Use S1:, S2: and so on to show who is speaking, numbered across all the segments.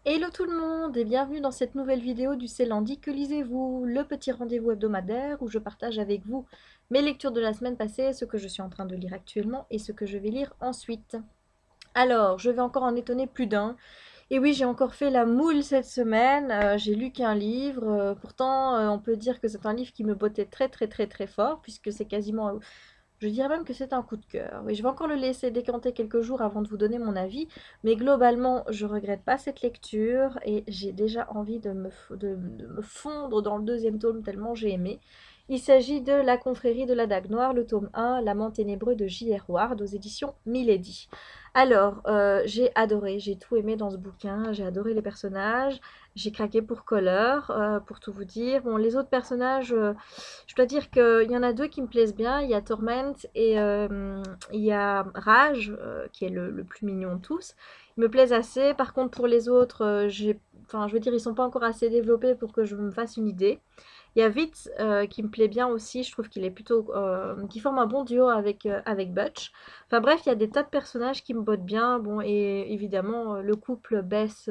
S1: Hello tout le monde et bienvenue dans cette nouvelle vidéo du C'est lundi que lisez-vous, le petit rendez-vous hebdomadaire où je partage avec vous mes lectures de la semaine passée, ce que je suis en train de lire actuellement et ce que je vais lire ensuite. Alors, je vais encore en étonner plus d'un. Et oui, j'ai encore fait la moule cette semaine, j'ai lu qu'un livre, pourtant on peut dire que c'est un livre qui me bottait très très très très fort puisque c'est quasiment je dirais même que c'est un coup de cœur. Oui, je vais encore le laisser décanter quelques jours avant de vous donner mon avis, mais globalement, je regrette pas cette lecture et j'ai déjà envie de me fondre dans le deuxième tome tellement j'ai aimé. Il s'agit de La confrérie de la Dague Noire, le tome 1, L'amant ténébreux de J.R. Ward aux éditions Milady. Alors, j'ai adoré, j'ai tout aimé dans ce bouquin, j'ai adoré les personnages, j'ai craqué pour Color, pour tout vous dire. Bon, les autres personnages, je dois dire qu'il y en a deux qui me plaisent bien. Il y a Torment et il y a Rage, qui est le plus mignon de tous. Ils me plaisent assez. Par contre, pour les autres, enfin, je veux dire, ils sont pas encore assez développés pour que je me fasse une idée. Il y a Vitz qui me plaît bien aussi, je trouve qu'il est plutôt, qui forme un bon duo avec Butch. Enfin bref, il y a des tas de personnages qui me bottent bien. Bon, et évidemment, le couple Bess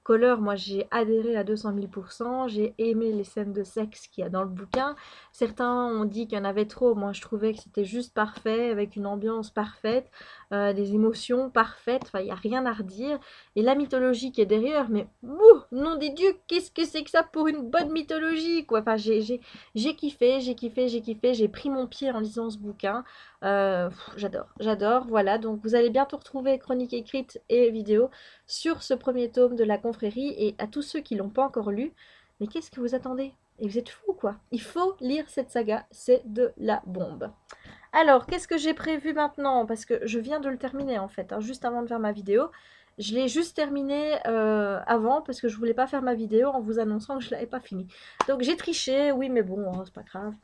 S1: Color, moi j'ai adhéré à 200 000%. J'ai aimé les scènes de sexe qu'il y a dans le bouquin. Certains ont dit qu'il y en avait trop. Moi je trouvais que c'était juste parfait, avec une ambiance parfaite, des émotions parfaites. Enfin, il n'y a rien à redire. Et la mythologie qui est derrière, mais nom des dieux, qu'est-ce que c'est que ça pour une bonne mythologie, quoi. Enfin, j'ai kiffé, j'ai kiffé, j'ai kiffé, j'ai pris mon pied en lisant ce bouquin. J'adore, j'adore, voilà. Donc, vous allez bientôt retrouver chronique écrite et vidéo sur ce premier tome de la confrérie. Et à tous ceux qui l'ont pas encore lu, mais qu'est-ce que vous attendez? Et vous êtes fous, quoi. Il faut lire cette saga, c'est de la bombe. Alors, qu'est-ce que j'ai prévu maintenant? Parce que je viens de le terminer en fait, hein, juste avant de faire ma vidéo. Je l'ai juste terminé avant parce que je voulais pas faire ma vidéo en vous annonçant que je l'avais pas fini. Donc j'ai triché, oui mais bon, hein, c'est pas grave.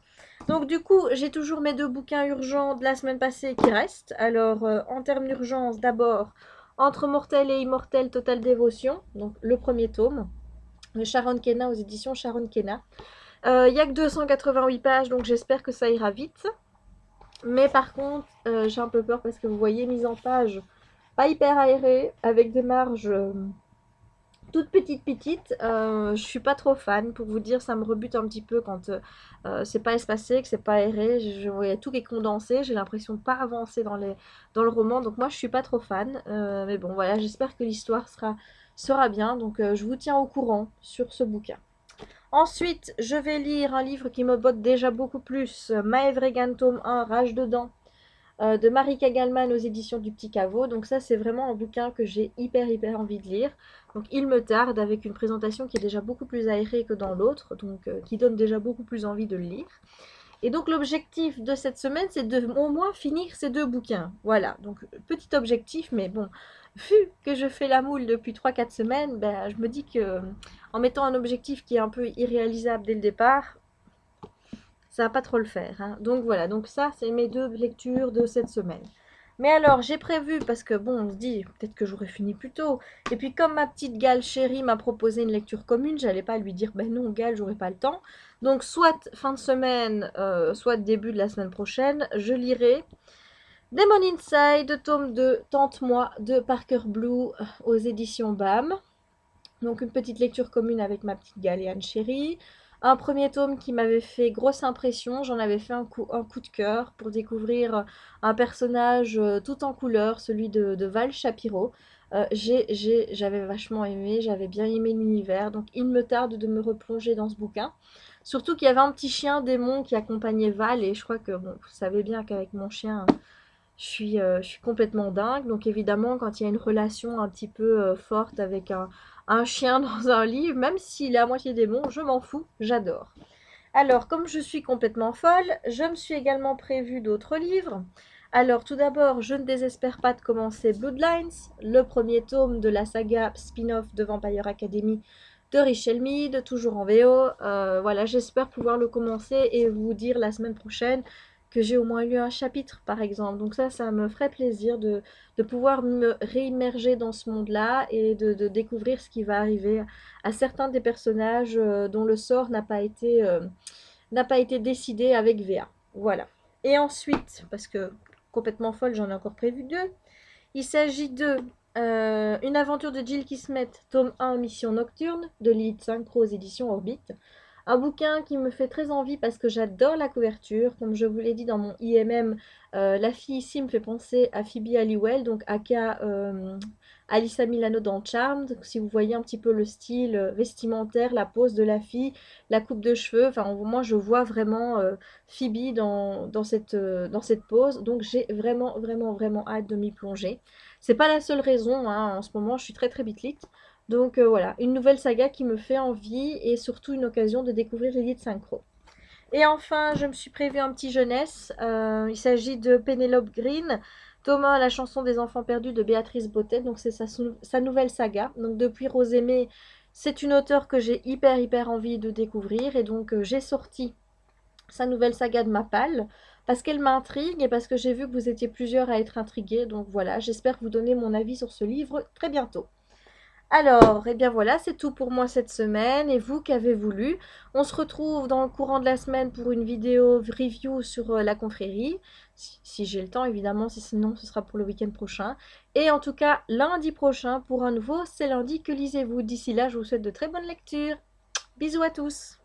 S1: Donc du coup, j'ai toujours mes deux bouquins urgents de la semaine passée qui restent. Alors, en termes d'urgence, d'abord, Entre mortel et immortel, totale dévotion, donc le premier tome, de Sharon Kenna aux éditions Sharon Kenna. Il y a que 288 pages, donc j'espère que ça ira vite. Mais par contre, j'ai un peu peur parce que vous voyez, mise en page, pas hyper aérée, avec des marges toutes petites. Je suis pas trop fan, pour vous dire, ça me rebute un petit peu quand c'est pas espacé, que c'est pas aéré. Je voyais tout qui est condensé, j'ai l'impression de pas avancer dans le roman, donc moi je suis pas trop fan. Mais bon, voilà, j'espère que l'histoire sera bien, donc je vous tiens au courant sur ce bouquin. Ensuite, je vais lire un livre qui me botte déjà beaucoup plus, Maeve Regan, tome 1, Rage dedans, de Marika Gallman aux éditions du Petit Caveau. Donc ça, c'est vraiment un bouquin que j'ai hyper envie de lire. Donc il me tarde, avec une présentation qui est déjà beaucoup plus aérée que dans l'autre, donc qui donne déjà beaucoup plus envie de le lire. Et donc l'objectif de cette semaine, c'est de au moins finir ces deux bouquins. Voilà, donc petit objectif, mais bon, vu que je fais la moule depuis 3 4 semaines, ben, je me dis que en mettant un objectif qui est un peu irréalisable dès le départ, ça va pas trop le faire, hein. Donc voilà, donc ça, c'est mes deux lectures de cette semaine. Mais alors, j'ai prévu, parce que bon, on se dit, peut-être que j'aurais fini plus tôt. Et puis, comme ma petite Gale chérie m'a proposé une lecture commune, j'allais pas lui dire, ben non, Gale, j'aurais pas le temps. Donc, soit fin de semaine, soit début de la semaine prochaine, je lirai Demon Inside, tome 2, Tente-moi, de Parker Blue, aux éditions BAM. Donc une petite lecture commune avec ma petite Galéane chérie. Un premier tome qui m'avait fait grosse impression. J'en avais fait un coup de cœur pour découvrir un personnage tout en couleur, celui de Val Shapiro. J'avais vachement aimé, j'avais bien aimé l'univers. Donc il me tarde de me replonger dans ce bouquin. Surtout qu'il y avait un petit chien démon qui accompagnait Val. Et je crois que, bon, vous savez bien qu'avec mon chien, je suis complètement dingue. Donc évidemment, quand il y a une relation un petit peu forte avec un chien dans un livre, même s'il est à moitié démon, je m'en fous, j'adore. Alors, comme je suis complètement folle, je me suis également prévu d'autres livres. Alors, tout d'abord, je ne désespère pas de commencer Bloodlines, le premier tome de la saga spin-off de Vampire Academy de Richelle Mead, toujours en VO. Voilà, j'espère pouvoir le commencer et vous dire la semaine prochaine que j'ai au moins lu un chapitre, par exemple. Donc ça me ferait plaisir de pouvoir me réimmerger dans ce monde-là et de découvrir ce qui va arriver à certains des personnages dont le sort n'a pas été décidé avec VA. Voilà. Et ensuite, parce que complètement folle, j'en ai encore prévu deux, il s'agit de Une aventure de Jill Kismet, tome 1, Mission Nocturne, de Lilith Synchro aux éditions Orbit. Un bouquin qui me fait très envie parce que j'adore la couverture. Comme je vous l'ai dit dans mon IMM, la fille ici me fait penser à Phoebe Halliwell, donc aka Alyssa Milano dans Charmed. Donc, si vous voyez un petit peu le style vestimentaire, la pose de la fille, la coupe de cheveux, enfin moi je vois vraiment Phoebe dans cette pose. Donc j'ai vraiment vraiment hâte de m'y plonger. C'est pas la seule raison, hein, en ce moment je suis très bitlit. Donc voilà, une nouvelle saga qui me fait envie et surtout une occasion de découvrir Lilith Synchro. Et enfin, je me suis prévu un petit jeunesse. Il s'agit de Penelope Green, Thomas, la chanson des enfants perdus de Béatrice Bottet. Donc c'est sa nouvelle saga. Donc depuis Rosémée, c'est une auteure que j'ai hyper envie de découvrir. Et donc j'ai sorti sa nouvelle saga de ma palle parce qu'elle m'intrigue et parce que j'ai vu que vous étiez plusieurs à être intrigués. Donc voilà, j'espère vous donner mon avis sur ce livre très bientôt. Alors, eh bien voilà, c'est tout pour moi cette semaine. Et vous, qu'avez-vous lu? On se retrouve dans le courant de la semaine pour une vidéo review sur la confrérie. Si j'ai le temps, évidemment. Sinon, ce sera pour le week-end prochain. Et en tout cas, lundi prochain pour un nouveau C'est lundi que lisez-vous. D'ici là, je vous souhaite de très bonnes lectures. Bisous à tous.